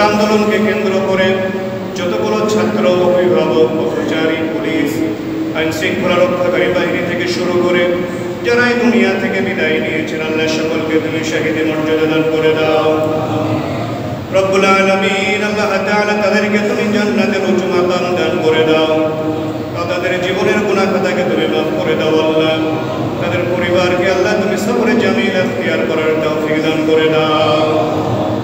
আন্দোলনকে কেন্দ্র করে যতগুলো ছাত্র, অভিভাবক, পথচারী, পুলিশ, আইন শৃঙ্খলা রক্ষাকারী বাহিনী থেকে শুরু করে যারা এই দুনিয়া থেকে বিদায় নিয়েছেন, আল্লাহ সকলকে তুমি শাহীদের মর্যাদা দান করে দাও। রব্বুল আলামিন, আল্লাহ তাআলা তাদেরকে তুমি জান্নাতের উঁচু মাকাম দান করে দাও। তাদের জীবনের গুনাহ খাতাকে তুমি মাফ করে দাও আল্লাহ। তাদের পরিবারকে আল্লাহ তুমি সবরে জামিল ইখতিয়ার করার তৌফিক দান করে দাও।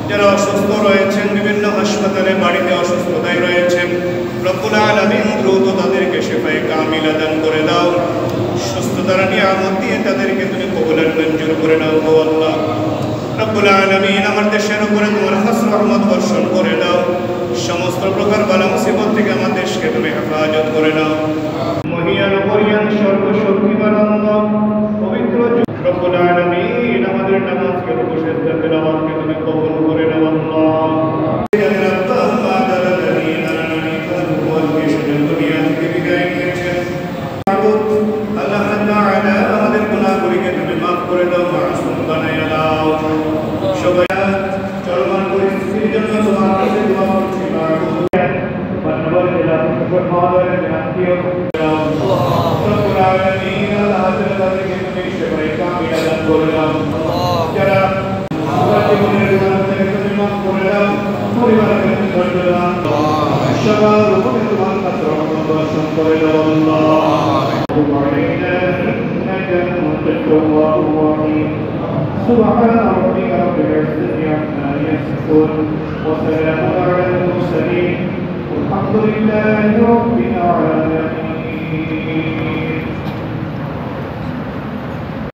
যারা অসুস্থ রয়েছেন, বিভিন্ন হাসপাতালে, বাড়িতে অসুস্থতায় রয়েছেন, রব্বুল আলামিন দ্রুত তাদেরকে শিফায়ে কামিলা দান করে দাও। সুস্থতার নিয়ামত দিয়ে তাদেরকে তুমি কবুল মঞ্জুর করে নাও গো আল্লাহ। রব্বুল আলামিন, আমার দেশের উপরে তোমার খাস রহমত বর্ষণ করে দাও। সমস্ত প্রকার বালা মুসিবত থেকে আমার দেশকে তুমি হেফাজত করে নাও। মহিয়ান পরিয়ান সর্বশক্তিমান আল্লাহ, পবিত্র রব্বুল আলামিন, আমাদের নামাজকে বসে তেলাওয়াতকে তুমি কবুল করে নাও আল্লাহ। আমাদের গুনাহগুলিকে তুমি মাফ করে দাও, মাসুম বানাইয়া দাও। সবাই চলমান পরিস্থিতির জন্য তোমার কাছে দোয়া করছি মাবুদ। ধন্যবাদ দিলাম সুবহানাল্লাহ বিহামদিহি রব্বুল আলামিন, আল্লাহ তাআলাকে তুমি সেবায় কামিলা দান করে দাও। যারা জীবনের গুনাহ থেকে তুমি মাফ করে দাও, পরিবারকে তুমি ধৈর্য দাও, সবার উপরে তোমার কাছে রহমত বর্ষণ করে দাও আল্লাহ। سبحان ربك رب العزة عما يصفون وسلام على المرسلين والحمد لله رب العالمين.